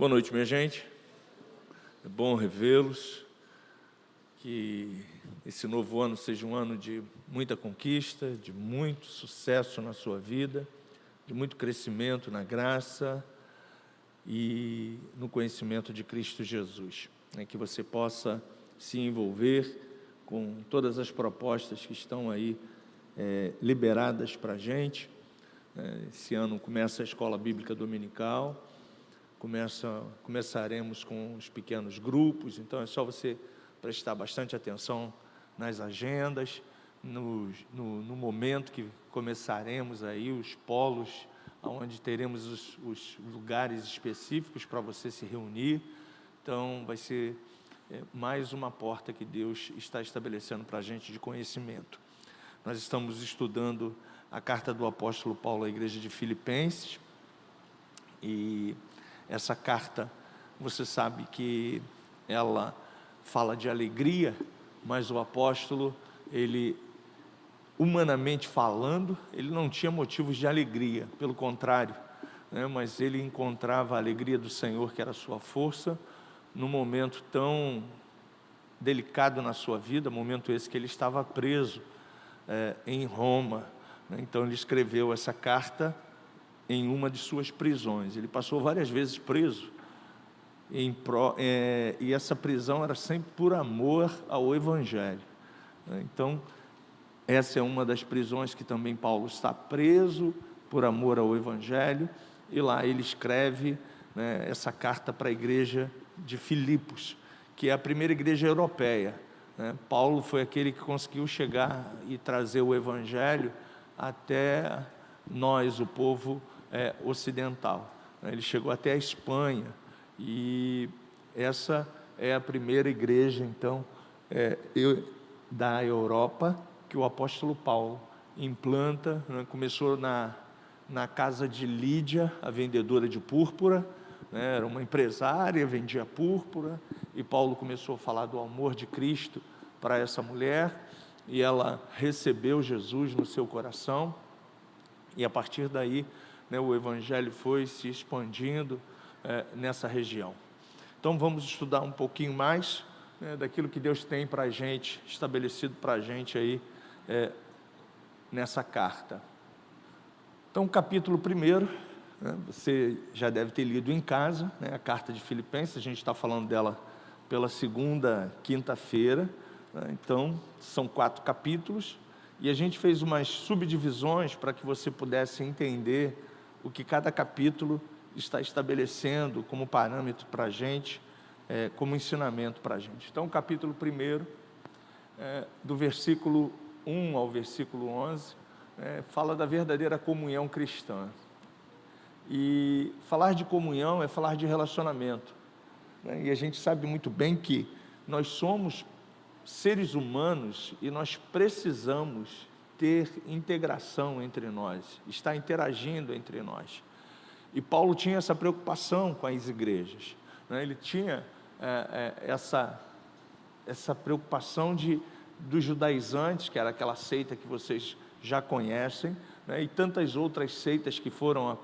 Boa noite, minha gente. É bom revê-los. Que esse novo ano seja um ano de muita conquista, de muito sucesso na sua vida, de muito crescimento na graça e no conhecimento de Cristo Jesus. Que você possa se envolver com todas as propostas que estão aí liberadas para a gente. Esse ano começa a Escola Bíblica Dominical. Começaremos com os pequenos grupos, então é só você prestar bastante atenção nas agendas, no momento que começaremos aí os polos, onde teremos os lugares específicos para você se reunir. Então vai ser mais uma porta que Deus está estabelecendo para a gente de conhecimento. Nós estamos estudando a carta do apóstolo Paulo à igreja de Filipenses, e essa carta, você sabe que ela fala de alegria, mas o apóstolo, ele, humanamente falando, ele não tinha motivos de alegria, pelo contrário, mas ele encontrava a alegria do Senhor, que era a sua força, num momento tão delicado na sua vida, momento esse que ele estava preso em Roma. Então ele escreveu essa carta em uma de suas prisões. Ele passou várias vezes preso, e essa prisão era sempre por amor ao Evangelho. Então, essa é uma das prisões que também Paulo está preso por amor ao Evangelho, e lá ele escreve essa carta para a igreja de Filipos, que é a primeira igreja europeia. Paulo foi aquele que conseguiu chegar e trazer o Evangelho até nós, o povo ocidental. Ele chegou até a Espanha, e essa é a primeira igreja, então, da Europa, que o apóstolo Paulo implanta. Começou na casa de Lídia, a vendedora de púrpura, era uma empresária, vendia púrpura, e Paulo começou a falar do amor de Cristo para essa mulher, e ela recebeu Jesus no seu coração, e a partir daí, o Evangelho foi se expandindo nessa região. Então vamos estudar um pouquinho mais daquilo que Deus tem para a gente, estabelecido para a gente aí nessa carta. Então, capítulo 1, você já deve ter lido em casa, a carta de Filipenses. A gente está falando dela pela segunda quinta-feira, então são 4 capítulos, e a gente fez umas subdivisões para que você pudesse entender o que cada capítulo está estabelecendo como parâmetro para a gente, como ensinamento para a gente. Então, o capítulo 1, do versículo 1 ao versículo 11, fala da verdadeira comunhão cristã. E falar de comunhão é falar de relacionamento. E a gente sabe muito bem que nós somos seres humanos e nós precisamos ter integração entre nós, estar interagindo entre nós. E Paulo tinha essa preocupação com as igrejas, ele tinha essa preocupação dos judaizantes, que era aquela seita que vocês já conhecem, e tantas outras seitas que foram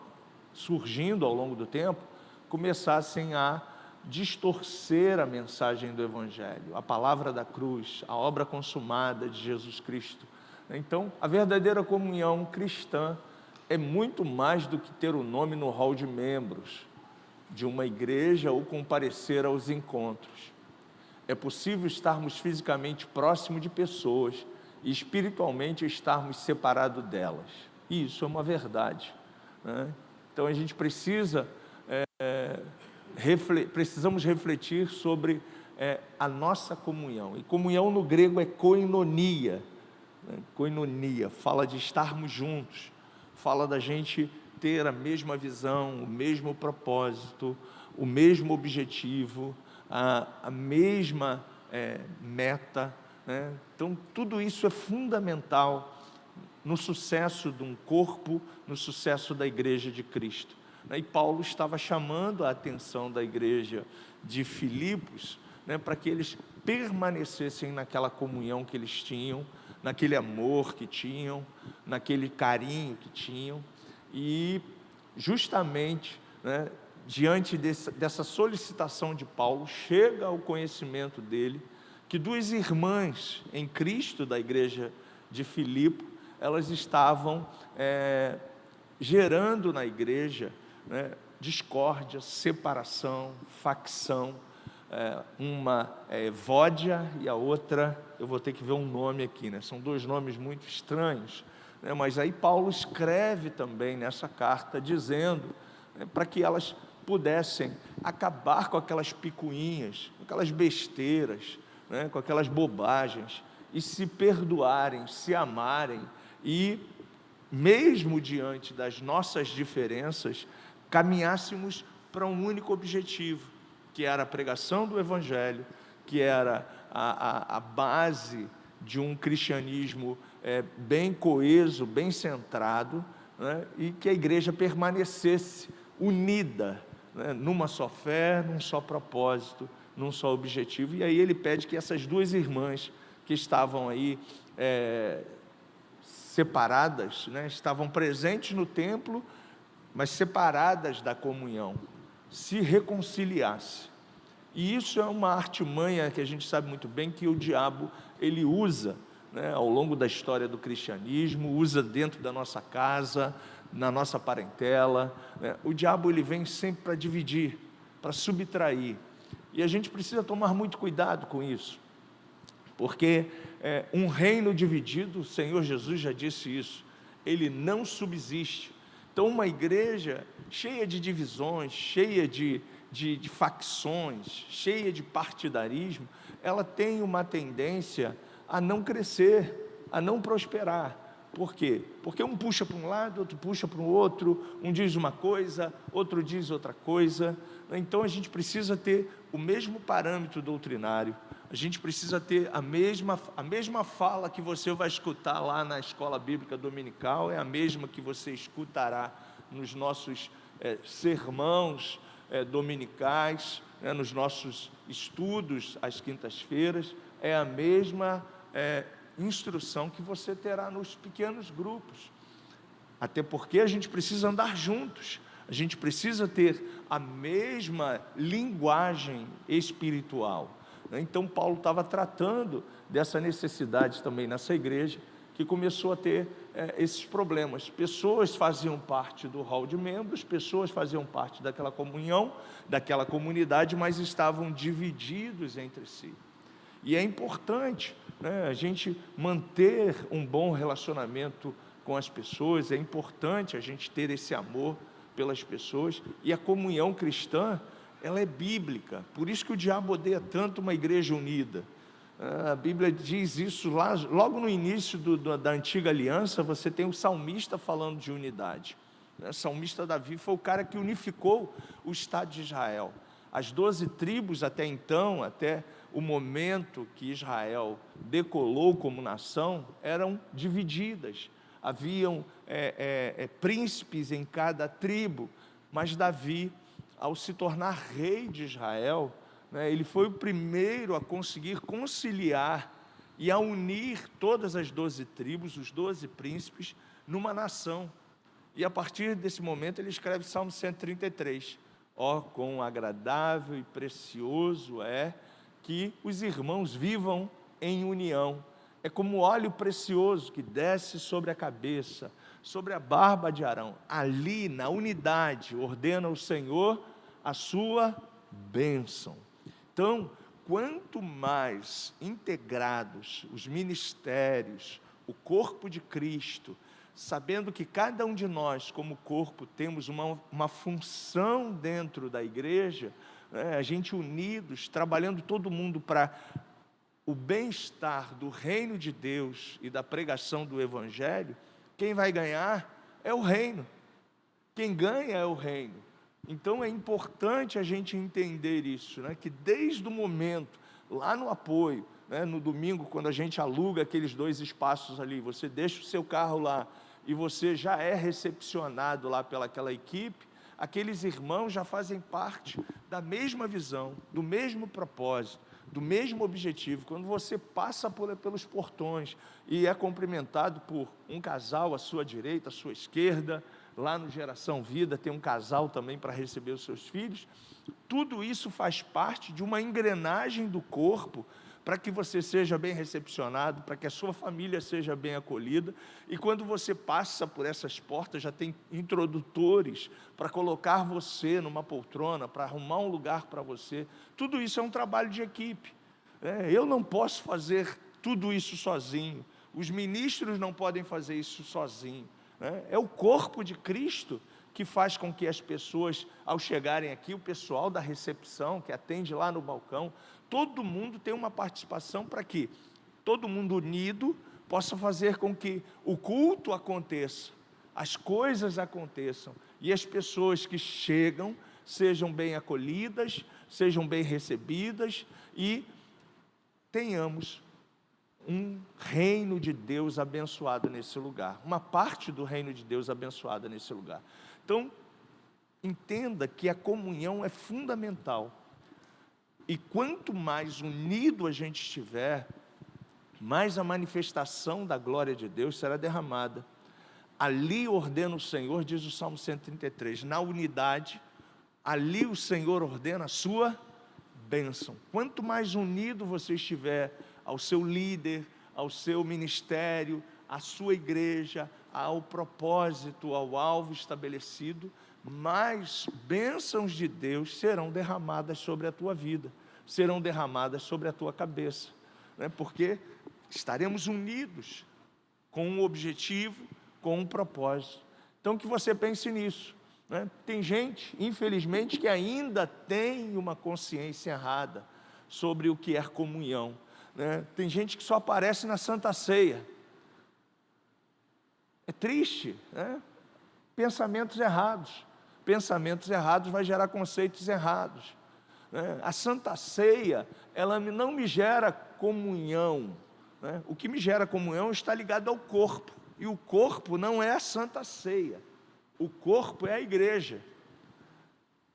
surgindo ao longo do tempo, começassem a distorcer a mensagem do Evangelho, a palavra da cruz, a obra consumada de Jesus Cristo. Então, a verdadeira comunhão cristã é muito mais do que ter o nome no hall de membros de uma igreja ou comparecer aos encontros. É possível estarmos fisicamente próximos de pessoas e espiritualmente estarmos separados delas. E isso é uma verdade. Então, a gente precisamos refletir sobre a nossa comunhão. E comunhão no grego é koinonia. Koinonia fala de estarmos juntos, fala da gente ter a mesma visão, o mesmo propósito, o mesmo objetivo, a mesma meta. Então, tudo isso é fundamental no sucesso de um corpo, no sucesso da igreja de Cristo. E Paulo estava chamando a atenção da igreja de Filipos, para que eles permanecessem naquela comunhão que eles tinham, naquele amor que tinham, naquele carinho que tinham, e justamente diante dessa solicitação de Paulo, chega ao conhecimento dele que duas irmãs em Cristo da igreja de Filipe, elas estavam gerando na igreja, né, discórdia, separação, facção. Uma é Evódia e a outra, eu vou ter que ver um nome aqui, né? São dois nomes muito estranhos, né? Mas aí Paulo escreve também nessa carta dizendo, né, para que elas pudessem acabar com aquelas picuinhas, com aquelas besteiras, né, com aquelas bobagens, e se perdoarem, se amarem, e mesmo diante das nossas diferenças, caminhássemos para um único objetivo, que era a pregação do Evangelho, que era a base de um cristianismo bem coeso, bem centrado, né, e que a igreja permanecesse unida, né, numa só fé, num só propósito, num só objetivo. E aí ele pede que essas duas irmãs que estavam aí separadas, né, estavam presentes no templo, mas separadas da comunhão, se reconciliasse. E isso é uma artimanha que a gente sabe muito bem que o diabo ele usa, né, ao longo da história do cristianismo, usa dentro da nossa casa, na nossa parentela, né? O diabo ele vem sempre para dividir, para subtrair, e a gente precisa tomar muito cuidado com isso, porque um reino dividido, o Senhor Jesus já disse isso, ele não subsiste. Então uma igreja cheia de divisões, cheia de facções, cheia de partidarismo, ela tem uma tendência a não crescer, a não prosperar. Por quê? Porque um puxa para um lado, outro puxa para o outro, um diz uma coisa, outro diz outra coisa. Então a gente precisa ter o mesmo parâmetro doutrinário, a gente precisa ter a mesma fala que você vai escutar lá na escola bíblica dominical, é a mesma que você escutará nos nossos sermãos dominicais, nos nossos estudos às quintas-feiras, é a mesma instrução que você terá nos pequenos grupos, até porque a gente precisa andar juntos, a gente precisa ter a mesma linguagem espiritual. Então Paulo estava tratando dessa necessidade também nessa igreja, que começou a ter esses problemas. Pessoas faziam parte do hall de membros, pessoas faziam parte daquela comunhão, daquela comunidade, mas estavam divididos entre si. E é importante, né, a gente manter um bom relacionamento com as pessoas, é importante a gente ter esse amor pelas pessoas, e a comunhão cristã, ela é bíblica, por isso que o diabo odeia tanto uma igreja unida. A Bíblia diz isso lá, logo no início da antiga aliança, você tem o salmista falando de unidade. O salmista Davi foi o cara que unificou o Estado de Israel. As 12 tribos até então, até o momento que Israel decolou como nação, eram divididas. Haviam príncipes em cada tribo, mas Davi, ao se tornar rei de Israel, né, ele foi o primeiro a conseguir conciliar e a unir todas as 12 tribos, os 12 príncipes, numa nação. E a partir desse momento ele escreve Salmo 133. Ó, quão agradável e precioso é que os irmãos vivam em união. É como óleo precioso que desce sobre a cabeça, sobre a barba de Arão. Ali, na unidade, ordena o Senhor a sua bênção. Então, quanto mais integrados os ministérios, o corpo de Cristo, sabendo que cada um de nós, como corpo, temos uma função dentro da igreja, a gente unidos, trabalhando todo mundo para o bem-estar do reino de Deus e da pregação do Evangelho, quem vai ganhar é o reino, quem ganha é o reino. Então é importante a gente entender isso, né? Que desde o momento, lá no apoio, né, no domingo, quando a gente aluga aqueles 2 espaços ali, você deixa o seu carro lá, e você já é recepcionado lá pelaquela equipe, aqueles irmãos já fazem parte da mesma visão, do mesmo propósito, do mesmo objetivo. Quando você passa pelos portões e é cumprimentado por um casal à sua direita, à sua esquerda, lá no Geração Vida tem um casal também para receber os seus filhos. Tudo isso faz parte de uma engrenagem do corpo, para que você seja bem recepcionado, para que a sua família seja bem acolhida, e quando você passa por essas portas, já tem introdutores para colocar você numa poltrona, para arrumar um lugar para você. Tudo isso é um trabalho de equipe. Eu não posso fazer tudo isso sozinho, os ministros não podem fazer isso sozinho. É o corpo de Cristo que faz com que as pessoas, ao chegarem aqui, o pessoal da recepção, que atende lá no balcão, todo mundo tem uma participação para que todo mundo unido possa fazer com que o culto aconteça, as coisas aconteçam, e as pessoas que chegam sejam bem acolhidas, sejam bem recebidas, e tenhamos um reino de Deus abençoado nesse lugar, uma parte do reino de Deus abençoada nesse lugar. Então, entenda que a comunhão é fundamental, e quanto mais unido a gente estiver, mais a manifestação da glória de Deus será derramada. Ali ordena o Senhor, diz o Salmo 133, na unidade, ali o Senhor ordena a sua bênção. Quanto mais unido você estiver ao seu líder, ao seu ministério, à sua igreja, ao propósito, ao alvo estabelecido, mais bênçãos de Deus serão derramadas sobre a tua vida, serão derramadas sobre a tua cabeça, porque estaremos unidos com um objetivo, com um propósito. Então que você pense nisso. Tem gente, infelizmente, que ainda tem uma consciência errada sobre o que é comunhão. Tem gente que só aparece na Santa Ceia. É triste, Pensamentos errados. Pensamentos errados vai gerar conceitos errados. A Santa Ceia, ela não me gera comunhão. O que me gera comunhão está ligado ao corpo. E o corpo não é a Santa Ceia. O corpo é a igreja.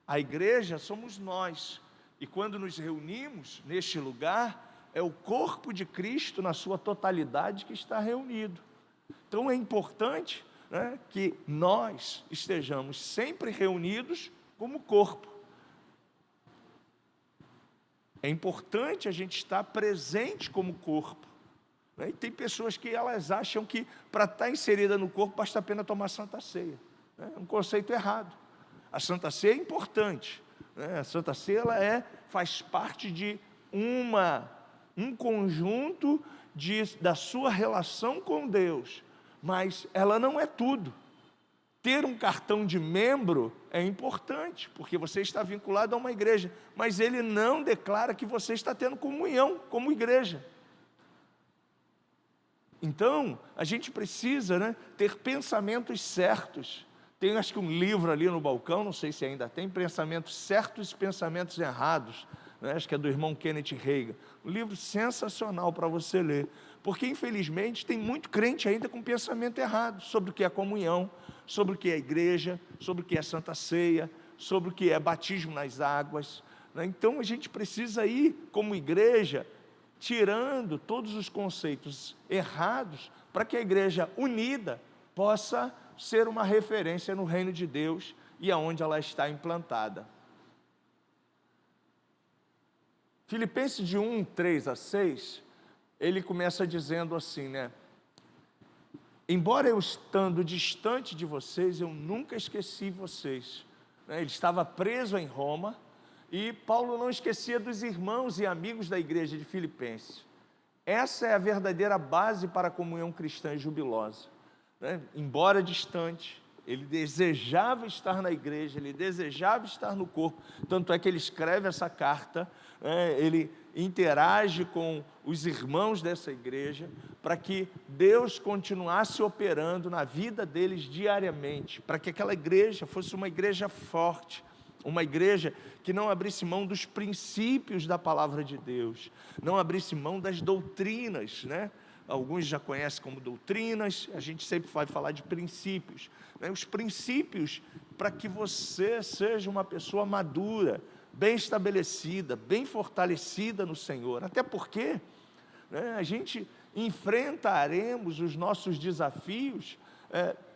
A igreja somos nós. E quando nos reunimos neste lugar, é o corpo de Cristo na sua totalidade que está reunido. Então é importante, que nós estejamos sempre reunidos como corpo. É importante a gente estar presente como corpo. E tem pessoas que elas acham que para estar inserida no corpo basta apenas tomar Santa Ceia. É um conceito errado. A Santa Ceia é importante. A Santa Ceia ela faz parte de um conjunto da sua relação com Deus, mas ela não é tudo. Ter um cartão de membro é importante, porque você está vinculado a uma igreja, mas ele não declara que você está tendo comunhão como igreja. Então, a gente precisa ter pensamentos certos. Tem acho que um livro ali no balcão, não sei se ainda tem, Pensamentos Certos e Pensamentos Errados, acho que é do irmão Kenneth Reagan. Um livro sensacional para você ler, porque infelizmente tem muito crente ainda com pensamento errado sobre o que é comunhão, sobre o que é igreja, sobre o que é Santa Ceia, sobre o que é batismo nas águas. Então a gente precisa ir como igreja tirando todos os conceitos errados para que a igreja unida possa ser uma referência no reino de Deus e aonde ela está implantada. Filipenses de 1, 3 a 6, ele começa dizendo assim, embora eu estando distante de vocês, eu nunca esqueci vocês. Ele estava preso em Roma, e Paulo não esquecia dos irmãos e amigos da igreja de Filipenses. Essa é a verdadeira base para a comunhão cristã e jubilosa. Embora distante, ele desejava estar na igreja, ele desejava estar no corpo, tanto é que ele escreve essa carta, ele interage com os irmãos dessa igreja, para que Deus continuasse operando na vida deles diariamente, para que aquela igreja fosse uma igreja forte, uma igreja que não abrisse mão dos princípios da palavra de Deus, não abrisse mão das doutrinas, Alguns já conhecem como doutrinas, a gente sempre vai falar de princípios, Os princípios para que você seja uma pessoa madura, bem estabelecida, bem fortalecida no Senhor, até porque a gente enfrentaremos os nossos desafios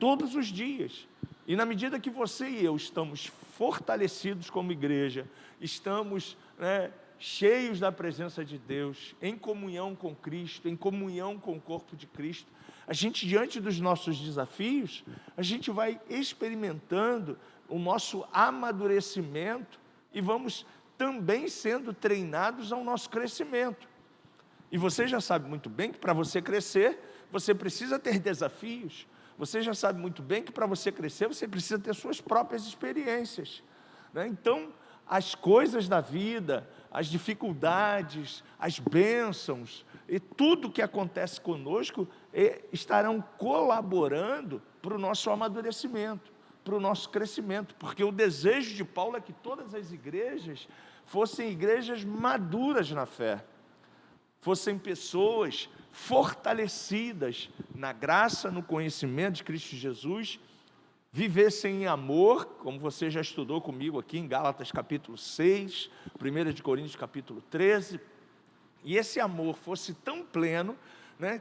todos os dias. E na medida que você e eu estamos fortalecidos como igreja, estamos, cheios da presença de Deus, em comunhão com Cristo, em comunhão com o corpo de Cristo, a gente, diante dos nossos desafios, a gente vai experimentando o nosso amadurecimento e vamos também sendo treinados ao nosso crescimento. E você já sabe muito bem que para você crescer, você precisa ter desafios. Você já sabe muito bem que para você crescer, você precisa ter suas próprias experiências, Então, as coisas da vida, as dificuldades, as bênçãos, e tudo que acontece conosco estarão colaborando para o nosso amadurecimento, para o nosso crescimento, porque o desejo de Paulo é que todas as igrejas fossem igrejas maduras na fé, fossem pessoas fortalecidas na graça, no conhecimento de Cristo Jesus, vivessem em amor, como você já estudou comigo aqui em Gálatas capítulo 6, 1 de Coríntios capítulo 13, e esse amor fosse tão pleno,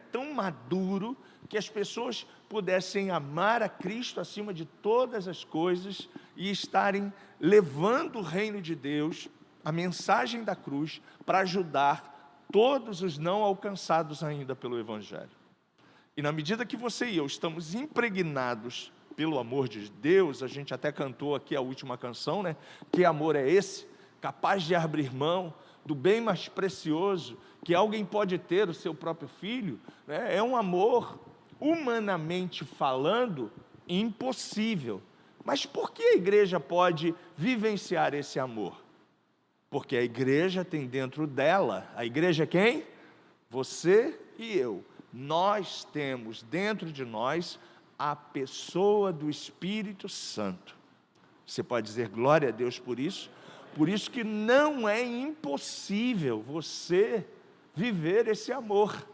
tão maduro, que as pessoas pudessem amar a Cristo acima de todas as coisas e estarem levando o reino de Deus, a mensagem da cruz, para ajudar todos os não alcançados ainda pelo Evangelho. E na medida que você e eu estamos impregnados pelo amor de Deus, a gente até cantou aqui a última canção, Que amor é esse? Capaz de abrir mão do bem mais precioso que alguém pode ter, o seu próprio filho, É um amor, humanamente falando, impossível. Mas por que a igreja pode vivenciar esse amor? Porque a igreja tem dentro dela, a igreja é quem? Você e eu. Nós temos dentro de nós a pessoa do Espírito Santo. Você pode dizer glória a Deus por isso? Por isso que não é impossível você viver esse amor.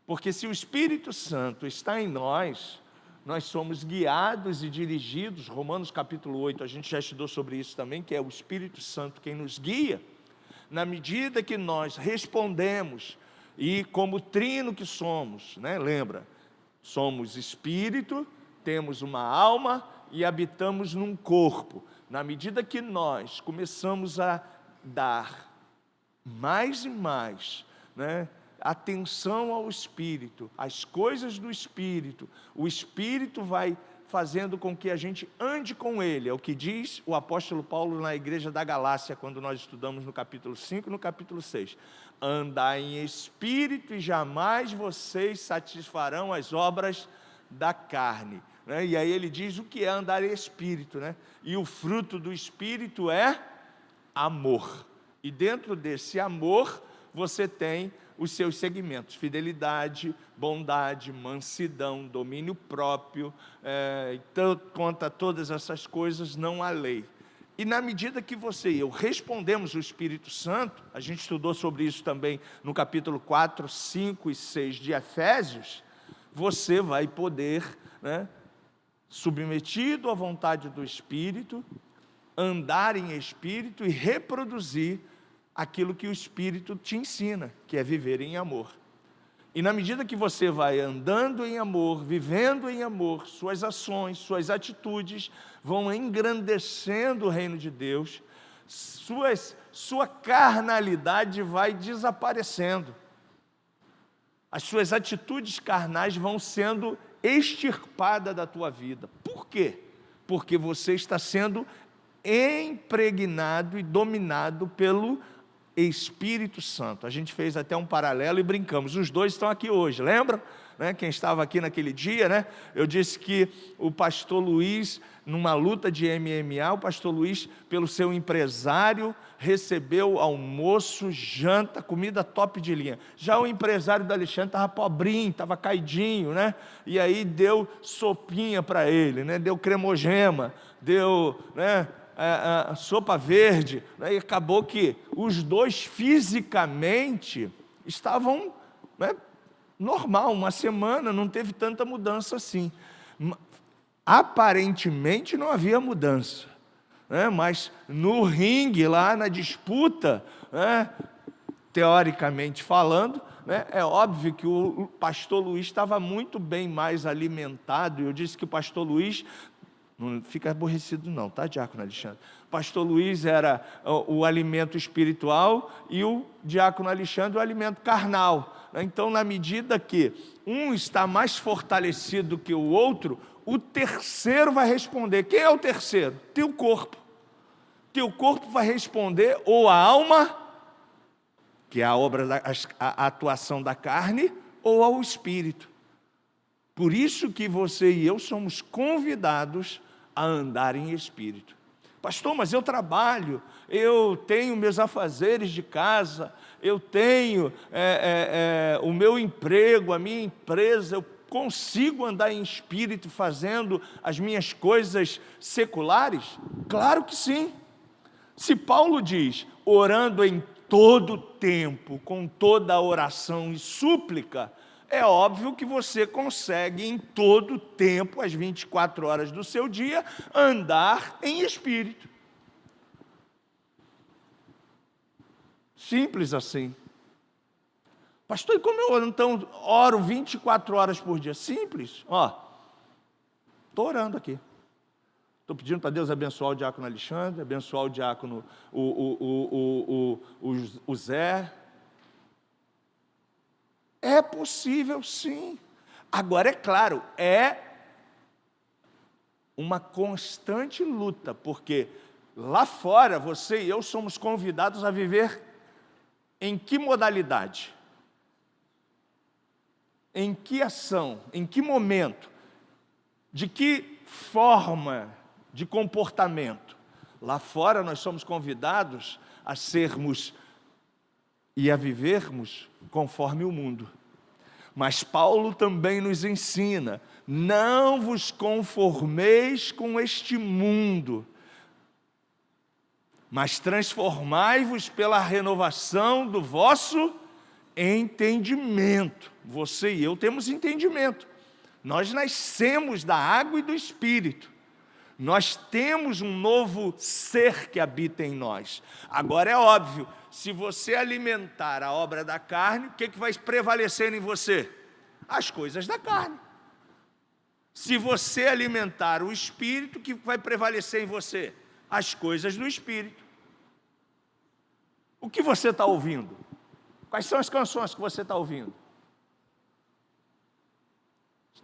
Porque se o Espírito Santo está em nós, nós somos guiados e dirigidos, Romanos capítulo 8, a gente já estudou sobre isso também, que é o Espírito Santo quem nos guia, na medida que nós respondemos, e como trino que somos, lembra, somos espírito, temos uma alma e habitamos num corpo. Na medida que nós começamos a dar mais e mais, atenção ao Espírito, às coisas do Espírito, o Espírito vai fazendo com que a gente ande com Ele. É o que diz o apóstolo Paulo na igreja da Galácia, quando nós estudamos no capítulo 5 e no capítulo 6. Andai em Espírito e jamais vocês satisfarão as obras da carne. E aí ele diz o que é andar em Espírito, E o fruto do Espírito é amor. E dentro desse amor, você tem os seus segmentos: fidelidade, bondade, mansidão, domínio próprio, então, contra todas essas coisas não há lei. E na medida que você e eu respondemos o Espírito Santo, a gente estudou sobre isso também no capítulo 4, 5 e 6 de Efésios, você vai poder, submetido à vontade do Espírito, andar em Espírito e reproduzir aquilo que o Espírito te ensina, que é viver em amor. E na medida que você vai andando em amor, vivendo em amor, suas ações, suas atitudes vão engrandecendo o reino de Deus, sua carnalidade vai desaparecendo. As suas atitudes carnais vão sendo extirpadas da tua vida. Por quê? Porque você está sendo impregnado e dominado pelo Espírito Santo. A gente fez até um paralelo e brincamos. Os dois estão aqui hoje, lembram? Quem estava aqui naquele dia, eu disse que o pastor Luiz, numa luta de MMA, o pastor Luiz, pelo seu empresário, recebeu almoço, janta, comida top de linha. Já o empresário do Alexandre estava pobrinho, estava caidinho, E aí deu sopinha para ele, Deu cremogema, deu, a sopa verde, e acabou que os dois fisicamente estavam, normal, uma semana, não teve tanta mudança assim. Aparentemente não havia mudança, mas no ringue, lá na disputa, teoricamente falando, é óbvio que o pastor Luiz estava muito bem mais alimentado. Eu disse que o pastor Luiz Não fica aborrecido não, tá, diácono Alexandre? Pastor Luiz era o alimento espiritual e o diácono Alexandre o alimento carnal. Então, na medida que um está mais fortalecido que o outro, o terceiro vai responder. Quem é o terceiro? Teu corpo. Teu corpo vai responder ou a alma, que é a obra, a atuação da carne, ou ao espírito. Por isso que você e eu somos convidados a andar em espírito. Pastor, mas eu trabalho, eu tenho meus afazeres de casa, eu tenho o meu emprego, a minha empresa, eu consigo andar em espírito fazendo as minhas coisas seculares? Claro que sim. Se Paulo diz, orando em todo tempo, com toda oração e súplica, é óbvio que você consegue em todo tempo, as 24 horas do seu dia, andar em espírito. Simples assim. Pastor, e como eu então oro 24 horas por dia? Simples. Estou orando aqui. Estou pedindo para Deus abençoar o diácono Alexandre, abençoar o diácono o Zé. É possível, sim. Agora, é claro, é uma constante luta, porque lá fora, você e eu somos convidados a viver em que modalidade? Em que ação? Em que momento? De que forma de comportamento? Lá fora nós somos convidados a sermos e a vivermos conforme o mundo. Mas Paulo também nos ensina, não vos conformeis com este mundo, mas transformai-vos pela renovação do vosso entendimento. Você e eu temos entendimento. Nós nascemos da água e do Espírito. Nós temos um novo ser que habita em nós. Agora é óbvio, se você alimentar a obra da carne, o que vai prevalecer em você? As coisas da carne. Se você alimentar o Espírito, o que vai prevalecer em você? As coisas do Espírito. O que você está ouvindo? Quais são as canções que você está ouvindo?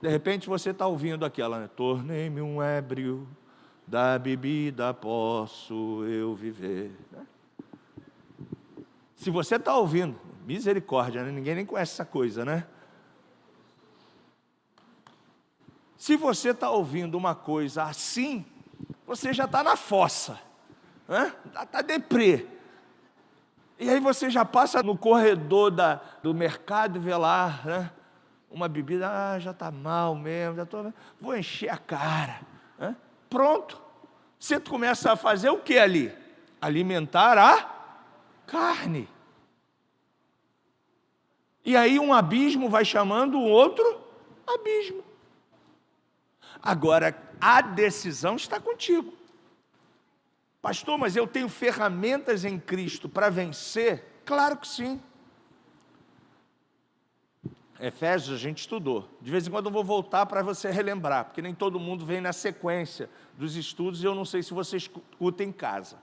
De repente você está ouvindo aquela, né? Tornei-me um ébrio, da bebida posso eu viver. Se você está ouvindo, misericórdia, né? Ninguém nem conhece essa coisa, né? Se você está ouvindo uma coisa assim, você já está na fossa, né? Está deprê. E aí você já passa no corredor do mercado e vê lá, né? Uma bebida, já está mal mesmo, vou encher a cara. Né? Pronto. Você começa a fazer o que ali? Alimentar a carne. E aí um abismo vai chamando o outro abismo. Agora, a decisão está contigo. Pastor, mas eu tenho ferramentas em Cristo para vencer? Claro que sim. Efésios a gente estudou. De vez em quando eu vou voltar para você relembrar, porque nem todo mundo vem na sequência dos estudos e eu não sei se você escuta em casa.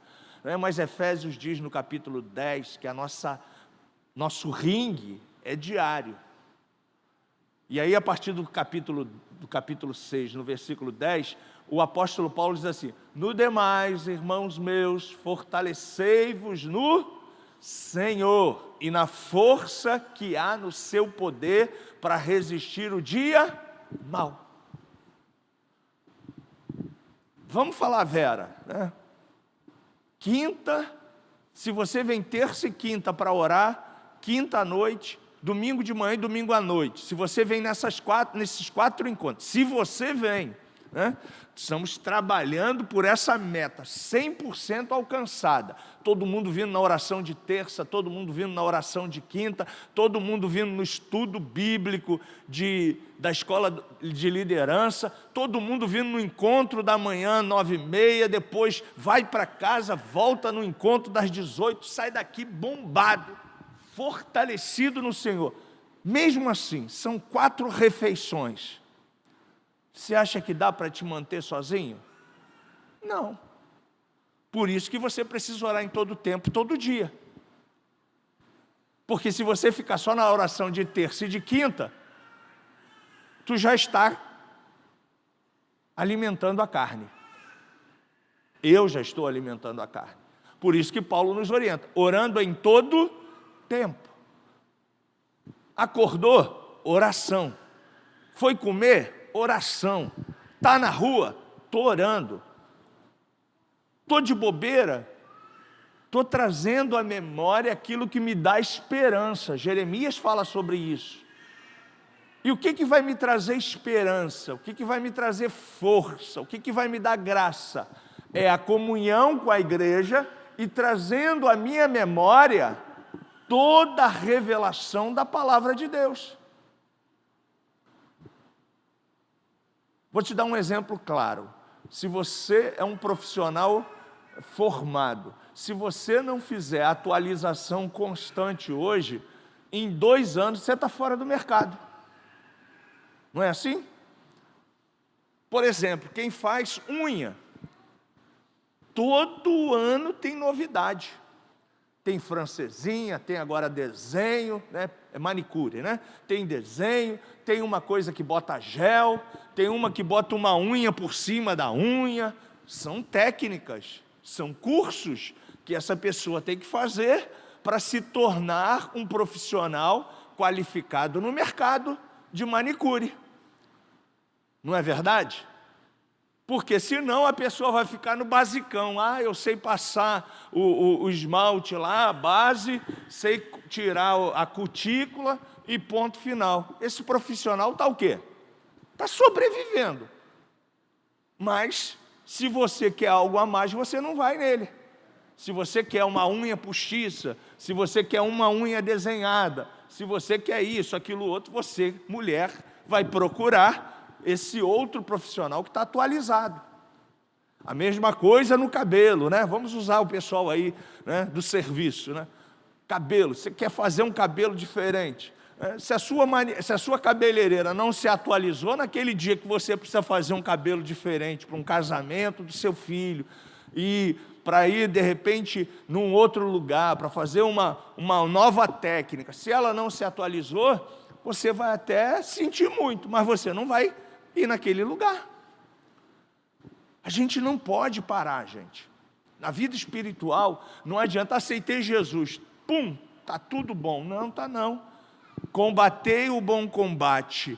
Mas Efésios diz no capítulo 10 que nosso ringue é diário. E aí a partir do capítulo 6, no versículo 10, o apóstolo Paulo diz assim: no demais, irmãos meus, fortalecei-vos no Senhor e na força que há no seu poder para resistir o dia mau. Vamos falar, Vera, né? Quinta, se você vem terça e quinta para orar, quinta à noite, domingo de manhã e domingo à noite, se você vem nesses quatro encontros, se você vem, né? Estamos trabalhando por essa meta 100% alcançada, todo mundo vindo na oração de terça, todo mundo vindo na oração de quinta, todo mundo vindo no estudo bíblico da escola de liderança, todo mundo vindo no encontro da manhã 9h30, depois vai para casa, volta no encontro das 18h, sai daqui bombado, fortalecido no Senhor. Mesmo assim, são 4 refeições. Você acha que dá para te manter sozinho? Não. Por isso que você precisa orar em todo tempo, todo dia. Porque se você ficar só na oração de terça e de quinta, tu já está alimentando a carne. Eu já estou alimentando a carne. Por isso que Paulo nos orienta, orando em todo tempo. Acordou? Oração. Foi comer? Oração. Está na rua? Estou orando. Estou de bobeira? Estou trazendo à memória aquilo que me dá esperança. Jeremias fala sobre isso. E o que vai me trazer esperança? O que vai me trazer força? O que vai me dar graça? É a comunhão com a igreja e trazendo à minha memória toda a revelação da palavra de Deus. Vou te dar um exemplo claro. Se você é um profissional formado, se você não fizer atualização constante hoje, em 2 anos você está fora do mercado. Não é assim? Por exemplo, quem faz unha, todo ano tem novidade. Tem francesinha, tem agora desenho, né? É manicure, né? Tem desenho, tem uma coisa que bota gel, tem uma que bota uma unha por cima da unha. São técnicas, são cursos que essa pessoa tem que fazer para se tornar um profissional qualificado no mercado de manicure. Não é verdade? Porque senão a pessoa vai ficar no basicão. Eu sei passar o esmalte lá, a base, sei tirar a cutícula e ponto final. Esse profissional está o quê? Está sobrevivendo. Mas, se você quer algo a mais, você não vai nele. Se você quer uma unha postiça, se você quer uma unha desenhada, se você quer isso, aquilo outro, você, mulher, vai procurar esse outro profissional que está atualizado. A mesma coisa no cabelo, né? Vamos usar o pessoal aí, né, do serviço, né? Cabelo, você quer fazer um cabelo diferente. Se a sua cabeleireira não se atualizou naquele dia que você precisa fazer um cabelo diferente para um casamento do seu filho, e para ir, de repente, num outro lugar, para fazer uma nova técnica, se ela não se atualizou, você vai até sentir muito, mas você não vai ir naquele lugar. A gente não pode parar, gente. Na vida espiritual, não adianta, aceitei Jesus, pum, está tudo bom. Não, está não. Combatei o bom combate.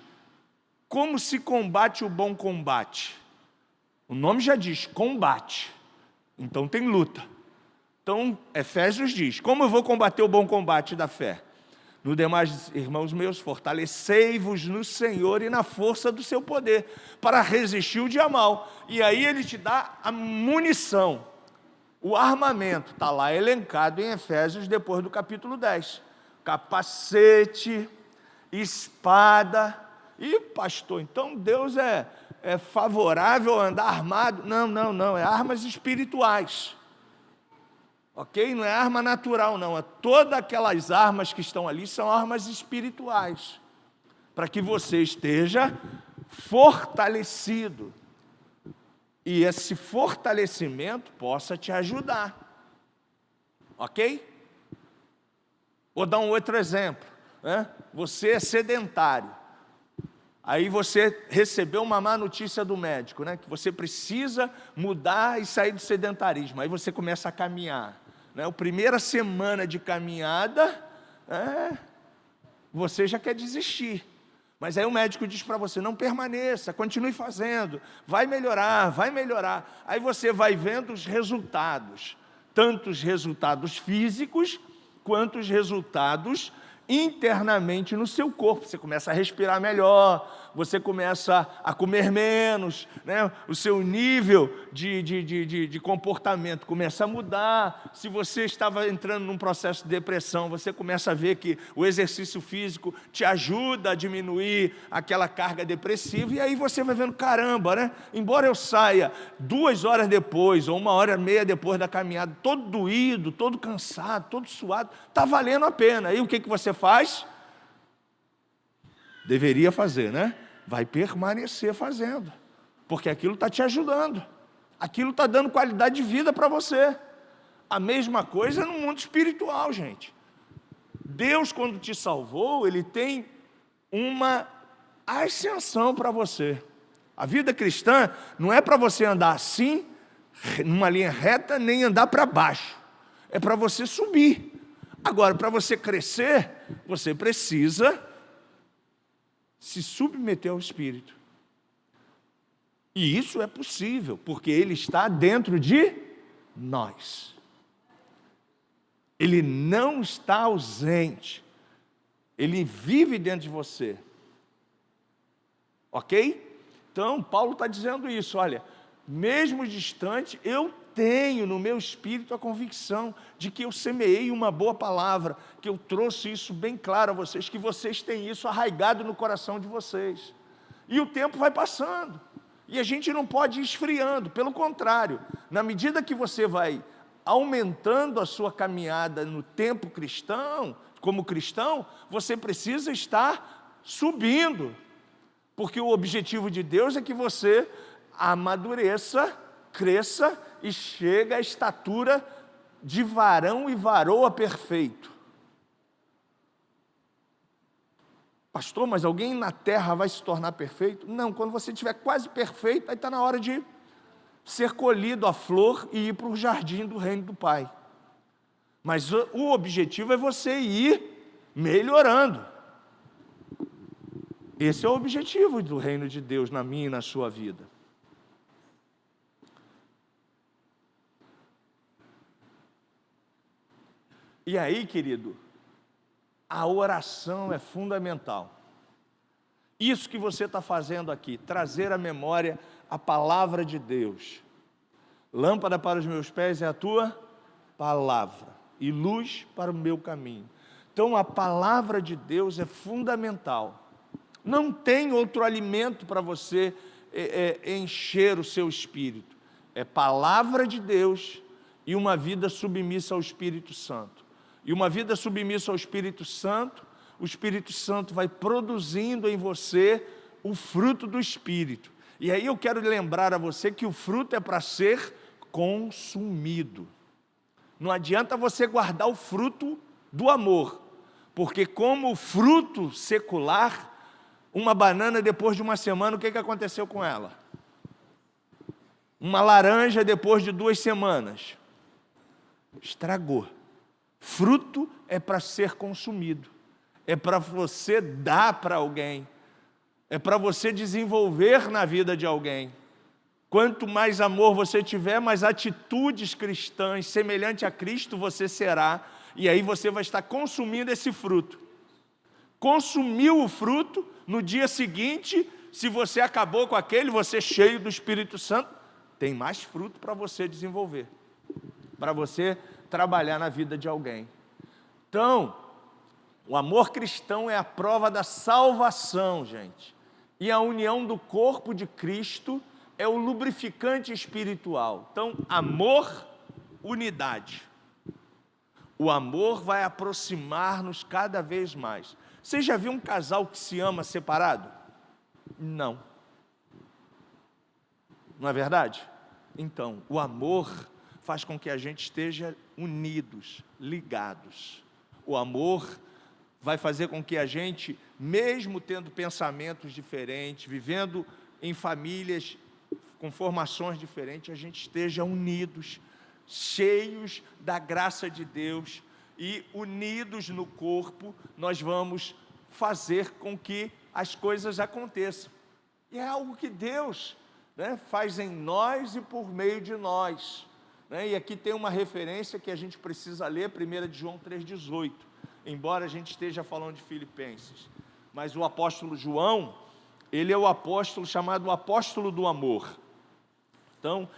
Como se combate o bom combate? O nome já diz, combate. Então tem luta. Então, Efésios diz, como eu vou combater o bom combate da fé? No demais, irmãos meus, fortalecei-vos no Senhor e na força do seu poder, para resistir o dia mal. E aí ele te dá a munição. O armamento está lá elencado em Efésios, depois do capítulo 10. Capacete, espada. E pastor, então Deus é favorável a andar armado? Não, é armas espirituais. Ok? Não é arma natural, não. Todas aquelas armas que estão ali são armas espirituais. Para que você esteja fortalecido. E esse fortalecimento possa te ajudar. Ok? Vou dar um outro exemplo. Né? Você é sedentário. Aí você recebeu uma má notícia do médico, né? Que você precisa mudar e sair do sedentarismo. Aí você começa a caminhar. Né? A primeira semana de caminhada, você já quer desistir. Mas aí o médico diz para você, não permaneça, continue fazendo, vai melhorar, vai melhorar. Aí você vai vendo os resultados, tanto os resultados físicos, quanto os resultados internamente no seu corpo. Você começa a respirar melhor, você começa a comer menos, né? O seu nível de comportamento começa a mudar. Se você estava entrando num processo de depressão, você começa a ver que o exercício físico te ajuda a diminuir aquela carga depressiva, e aí você vai vendo, caramba, né? Embora eu saia 2 horas depois, ou 1h30 depois da caminhada, todo doído, todo cansado, todo suado, está valendo a pena. E o que você faz? Deveria fazer, né? Vai permanecer fazendo, porque aquilo está te ajudando. aquilo está dando qualidade de vida para você. A mesma coisa no mundo espiritual, gente. Deus, quando te salvou, Ele tem uma ascensão para você. A vida cristã não é para você andar assim, numa linha reta, nem andar para baixo. É para você subir. Agora, para você crescer, você precisa se submeter ao Espírito. E isso é possível, porque Ele está dentro de nós. Ele não está ausente. Ele vive dentro de você. Ok? Então, Paulo está dizendo isso, olha, mesmo distante, eu tenho no meu espírito a convicção de que eu semeei uma boa palavra, que eu trouxe isso bem claro a vocês, que vocês têm isso arraigado no coração de vocês. E o tempo vai passando, e a gente não pode ir esfriando, pelo contrário, na medida que você vai aumentando a sua caminhada no tempo cristão, como cristão, você precisa estar subindo, porque o objetivo de Deus é que você amadureça, cresça e chegue à estatura de varão e varoa perfeito. Pastor, mas alguém na terra vai se tornar perfeito? Não, quando você estiver quase perfeito, aí está na hora de ser colhido a flor e ir para o jardim do reino do Pai. Mas o objetivo é você ir melhorando. Esse é o objetivo do reino de Deus na minha e na sua vida. E aí, querido, a oração é fundamental. Isso que você está fazendo aqui, trazer à memória a palavra de Deus. Lâmpada para os meus pés é a tua palavra, e luz para o meu caminho. Então, a palavra de Deus é fundamental. Não tem outro alimento para você encher o seu espírito. É palavra de Deus e uma vida submissa ao Espírito Santo. E uma vida submissa ao Espírito Santo, o Espírito Santo vai produzindo em você o fruto do Espírito. E aí eu quero lembrar a você que o fruto é para ser consumido. Não adianta você guardar o fruto do amor, porque como fruto secular, uma banana depois de uma semana, o que aconteceu com ela? Uma laranja depois de 2 semanas, estragou. Fruto é para ser consumido, é para você dar para alguém, é para você desenvolver na vida de alguém. Quanto mais amor você tiver, mais atitudes cristãs semelhante a Cristo você será, e aí você vai estar consumindo esse fruto. Consumiu o fruto, no dia seguinte, se você acabou com aquele, você cheio do Espírito Santo, tem mais fruto para você desenvolver, para você trabalhar na vida de alguém. Então, o amor cristão é a prova da salvação, gente. E a união do corpo de Cristo é o lubrificante espiritual. Então, amor, unidade. O amor vai aproximar-nos cada vez mais. Você já viu um casal que se ama separado? Não. Não é verdade? Então, o amor faz com que a gente esteja unidos, ligados. O amor vai fazer com que a gente, mesmo tendo pensamentos diferentes, vivendo em famílias com formações diferentes, a gente esteja unidos, cheios da graça de Deus, e unidos no corpo, nós vamos fazer com que as coisas aconteçam. E é algo que Deus, faz em nós e por meio de nós. E aqui tem uma referência que a gente precisa ler, 1 de João 3,18, embora a gente esteja falando de Filipenses. Mas o apóstolo João, ele é o apóstolo chamado o apóstolo do amor. Então,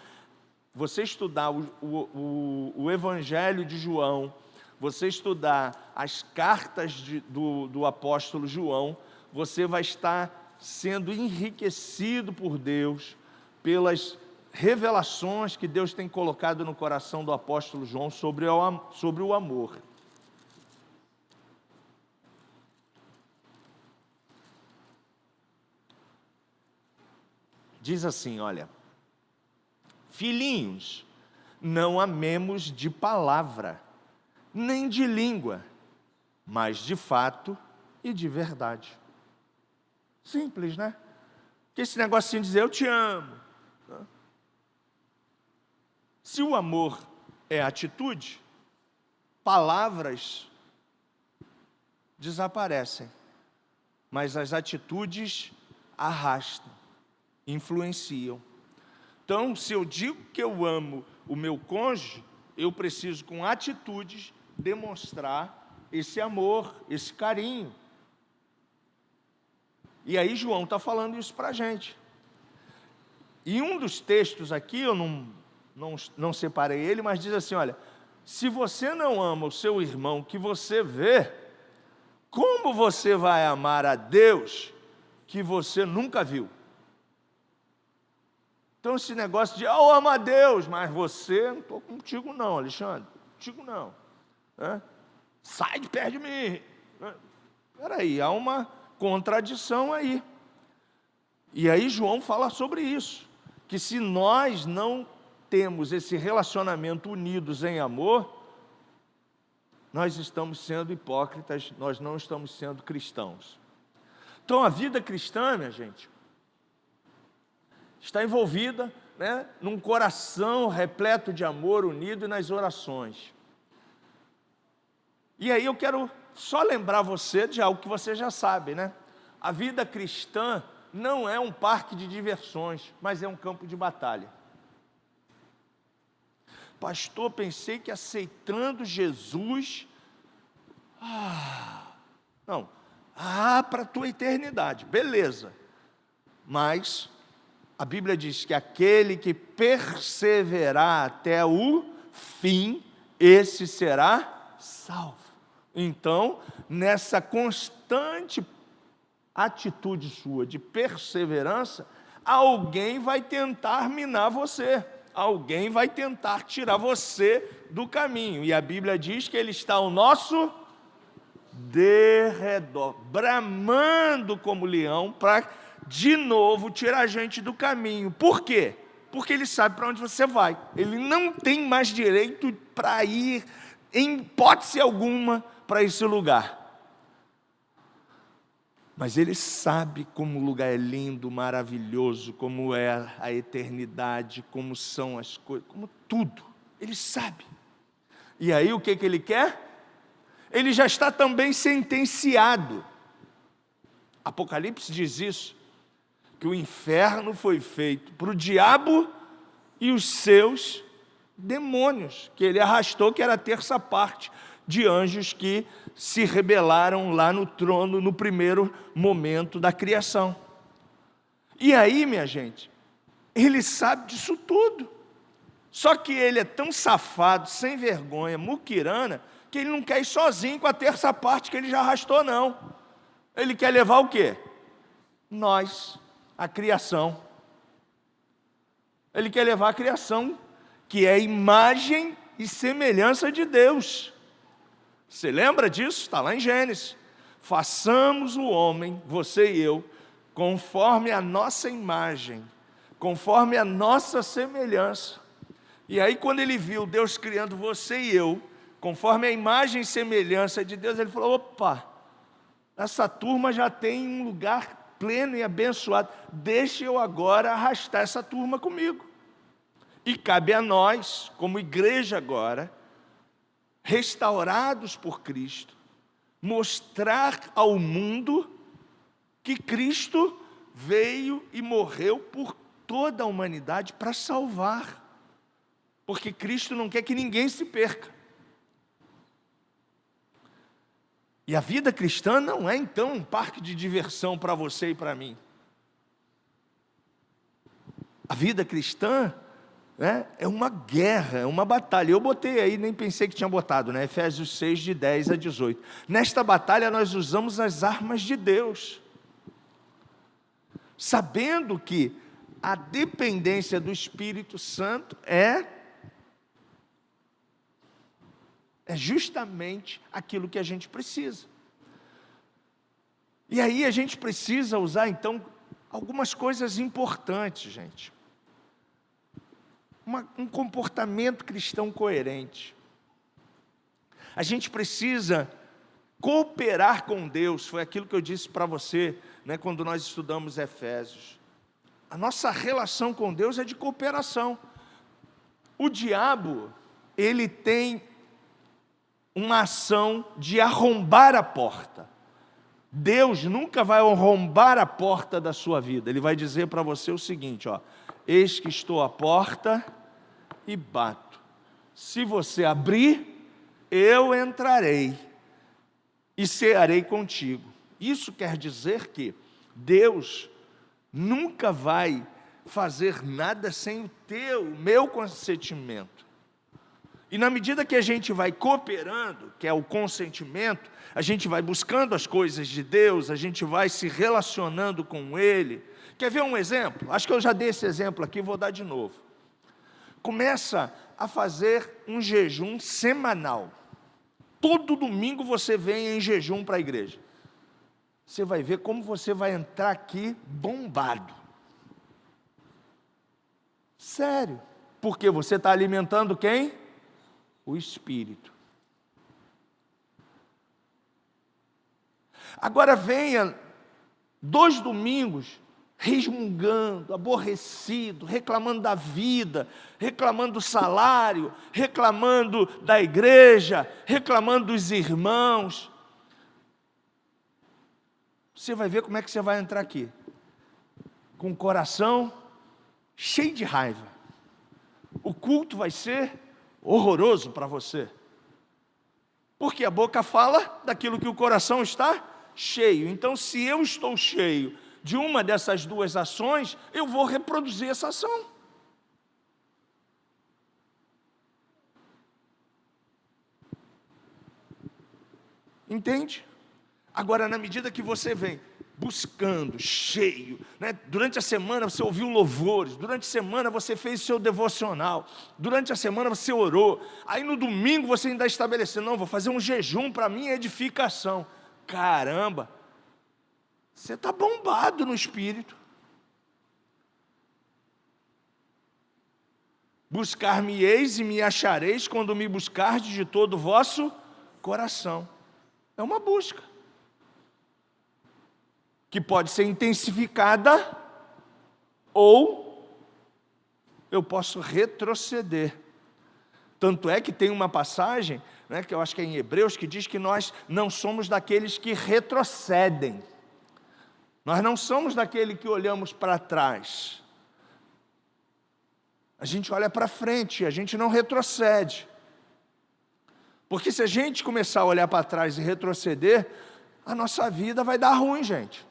você estudar o Evangelho de João, você estudar as cartas do apóstolo João, você vai estar sendo enriquecido por Deus, pelas revelações que Deus tem colocado no coração do apóstolo João sobre o amor. Diz assim, olha, Filhinhos, não amemos de palavra, nem de língua, mas de fato e de verdade. Simples, né? Porque esse negocinho de dizer eu te amo. Se o amor é atitude, palavras desaparecem, mas as atitudes arrastam, influenciam. Então, se eu digo que eu amo o meu cônjuge, eu preciso, com atitudes, demonstrar esse amor, esse carinho. E aí João está falando isso para a gente. E um dos textos aqui, eu não separei ele, mas diz assim, olha, se você não ama o seu irmão que você vê, como você vai amar a Deus que você nunca viu? Então esse negócio de, eu amo a Deus, mas você, não estou contigo não, Alexandre, contigo não. Sai de perto de mim. Espera aí, há uma contradição aí. E aí João fala sobre isso, que se nós não temos esse relacionamento unidos em amor, nós estamos sendo hipócritas, nós não estamos sendo cristãos. Então a vida cristã, minha gente, está envolvida, né, num coração repleto de amor, unido nas orações. E aí eu quero só lembrar você de algo que você já sabe, né? A vida cristã não é um parque de diversões, mas é um campo de batalha. Pastor, pensei que aceitando Jesus, para a tua eternidade, beleza. Mas a Bíblia diz que aquele que perseverar até o fim, esse será salvo. Então, nessa constante atitude sua de perseverança, alguém vai tentar minar você, alguém vai tentar tirar você do caminho. E a Bíblia diz que ele está ao nosso derredor, bramando como leão para de novo tirar a gente do caminho. Por quê? Porque ele sabe para onde você vai. Ele não tem mais direito para ir, em hipótese alguma, para esse lugar. Mas ele sabe como o lugar é lindo, maravilhoso, como é a eternidade, como são as coisas, como tudo. Ele sabe. E aí o que ele quer? Ele já está também sentenciado. Apocalipse diz isso, que o inferno foi feito para o diabo e os seus demônios, que ele arrastou, que era a terça parte de anjos que se rebelaram lá no trono no primeiro momento da criação. E aí, minha gente, ele sabe disso tudo. Só que ele é tão safado, sem vergonha, muquirana, que ele não quer ir sozinho com a terça parte que ele já arrastou, não. Ele quer levar o quê? Nós, a criação. Ele quer levar a criação, que é a imagem e semelhança de Deus. Você lembra disso? Está lá em Gênesis. Façamos o homem, você e eu, conforme a nossa imagem, conforme a nossa semelhança. E aí quando ele viu Deus criando você e eu, conforme a imagem e semelhança de Deus, ele falou, opa, essa turma já tem um lugar pleno e abençoado, deixa eu agora arrastar essa turma comigo. E cabe a nós, como igreja agora, restaurados por Cristo, mostrar ao mundo que Cristo veio e morreu por toda a humanidade para salvar. Porque Cristo não quer que ninguém se perca. E a vida cristã não é então um parque de diversão para você e para mim. A vida cristã, né, é uma guerra, é uma batalha. Eu botei aí, nem pensei que tinha botado, né? Efésios 6, de 10 a 18. Nesta batalha nós usamos as armas de Deus, sabendo que a dependência do Espírito Santo é justamente aquilo que a gente precisa. E aí a gente precisa usar então algumas coisas importantes, gente. um comportamento cristão coerente. A gente precisa cooperar com Deus, foi aquilo que eu disse para você, né, quando nós estudamos Efésios. A nossa relação com Deus é de cooperação. O diabo, ele tem uma ação de arrombar a porta. Deus nunca vai arrombar a porta da sua vida. Ele vai dizer para você o seguinte, ó: eis que estou à porta e bato. Se você abrir, eu entrarei e cearei contigo. Isso quer dizer que Deus nunca vai fazer nada sem o meu consentimento. E na medida que a gente vai cooperando, que é o consentimento, a gente vai buscando as coisas de Deus, a gente vai se relacionando com Ele. Quer ver um exemplo? Acho que eu já dei esse exemplo aqui, vou dar de novo. Começa a fazer um jejum semanal. Todo domingo você vem em jejum para a igreja. Você vai ver como você vai entrar aqui bombado. Sério. Porque você está alimentando quem? O Espírito. Agora venha 2 domingos resmungando, aborrecido, reclamando da vida, reclamando do salário, reclamando da igreja, reclamando dos irmãos. Você vai ver como é que você vai entrar aqui. Com o coração cheio de raiva. O culto vai ser horroroso para você. Porque a boca fala daquilo que o coração está cheio. Então, se eu estou cheio de uma dessas duas ações, eu vou reproduzir essa ação. Entende? Agora, na medida que você vem buscando, cheio, né? Durante a semana você ouviu louvores, durante a semana você fez o seu devocional, durante a semana você orou, aí no domingo você ainda estabeleceu, não, vou fazer um jejum para minha edificação. Caramba, você está bombado no espírito. Buscar-me-eis e me achareis quando me buscardes de todo o vosso coração. É uma busca que pode ser intensificada ou eu posso retroceder. Tanto é que tem uma passagem, né, que eu acho que é em Hebreus, que diz que nós não somos daqueles que retrocedem. Nós não somos daquele que olhamos para trás. A gente olha para frente, a gente não retrocede. Porque se a gente começar a olhar para trás e retroceder, a nossa vida vai dar ruim, gente.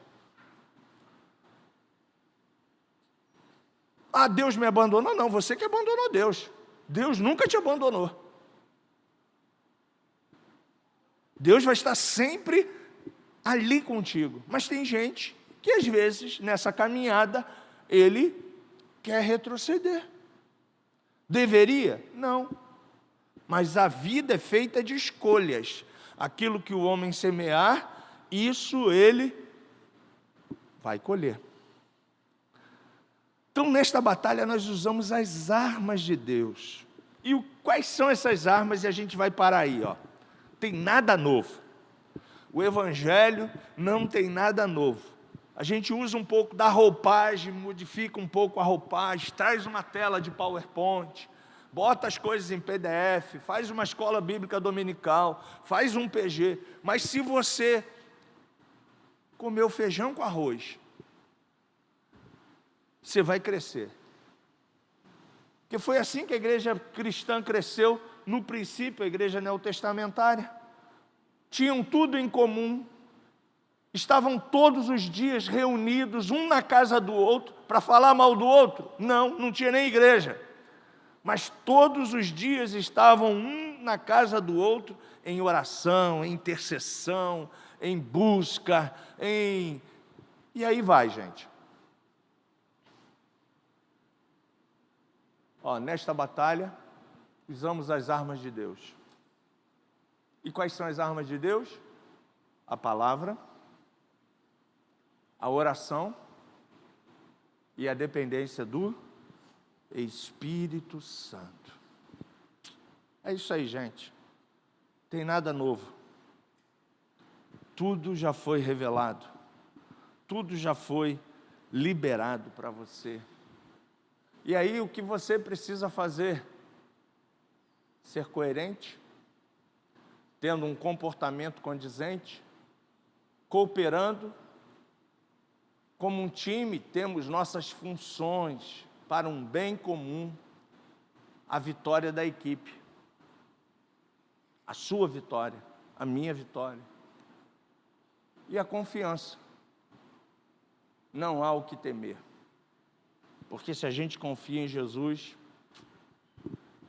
Ah, Deus me abandonou? Não, você que abandonou Deus. Deus nunca te abandonou. Deus vai estar sempre ali contigo. Mas tem gente que às vezes, nessa caminhada, ele quer retroceder. Deveria? Não. Mas a vida é feita de escolhas. Aquilo que o homem semear, isso ele vai colher. Então, nesta batalha, nós usamos as armas de Deus. E quais são essas armas? E a gente vai parar aí, ó. Tem nada novo. O Evangelho não tem nada novo. A gente usa um pouco da roupagem, modifica um pouco a roupagem, traz uma tela de PowerPoint, bota as coisas em PDF, faz uma escola bíblica dominical, faz um PG. Mas se você comeu feijão com arroz, você vai crescer. Porque foi assim que a igreja cristã cresceu no princípio, a igreja neotestamentária. Tinham tudo em comum. Estavam todos os dias reunidos, um na casa do outro, para falar mal do outro? Não, não tinha nem igreja. Mas todos os dias estavam um na casa do outro, em oração, em intercessão, em busca, E aí vai, gente. Ó, nesta batalha, usamos as armas de Deus. E quais são as armas de Deus? A palavra, a oração e a dependência do Espírito Santo. É isso aí, gente. Tem nada novo. Tudo já foi revelado. Tudo já foi liberado para você. E aí o que você precisa fazer? Ser coerente, tendo um comportamento condizente, cooperando. Como um time, temos nossas funções para um bem comum, a vitória da equipe, a sua vitória, a minha vitória. E a confiança. Não há o que temer, porque se a gente confia em Jesus,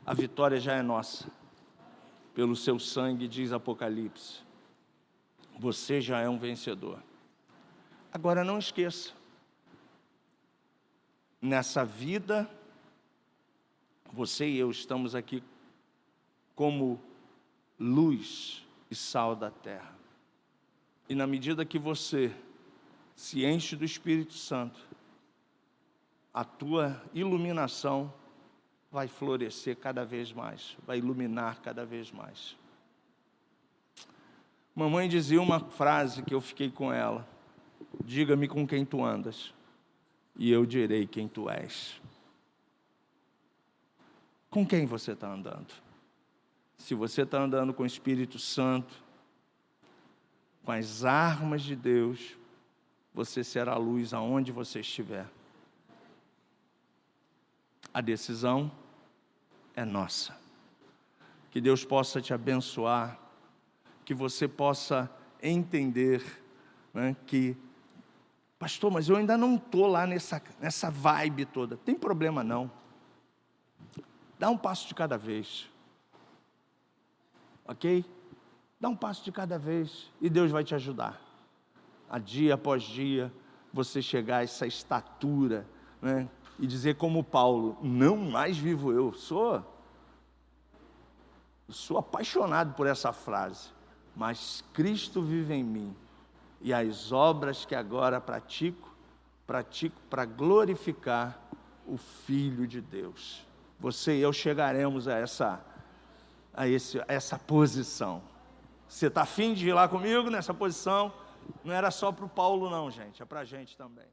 a vitória já é nossa. Pelo seu sangue, diz Apocalipse, você já é um vencedor. Agora não esqueça, nessa vida, você e eu estamos aqui como luz e sal da terra. E na medida que você se enche do Espírito Santo, a tua iluminação vai florescer cada vez mais, vai iluminar cada vez mais. Mamãe dizia uma frase que eu fiquei com ela: diga-me com quem tu andas, e eu direi quem tu és. Com quem você está andando? Se você está andando com o Espírito Santo, com as armas de Deus, você será luz aonde você estiver. A decisão é nossa. Que Deus possa te abençoar, que você possa entender, né, que, pastor, mas eu ainda não estou lá nessa vibe toda. Tem problema não. Dá um passo de cada vez. Ok? Dá um passo de cada vez e Deus vai te ajudar. A dia após dia, você chegar a essa estatura, né, e dizer como Paulo, não mais vivo eu, sou apaixonado por essa frase, mas Cristo vive em mim, e as obras que agora pratico para glorificar o Filho de Deus. Você e eu chegaremos a essa posição. Você está afim de ir lá comigo nessa posição? Não era só para o Paulo não, gente, é para a gente também.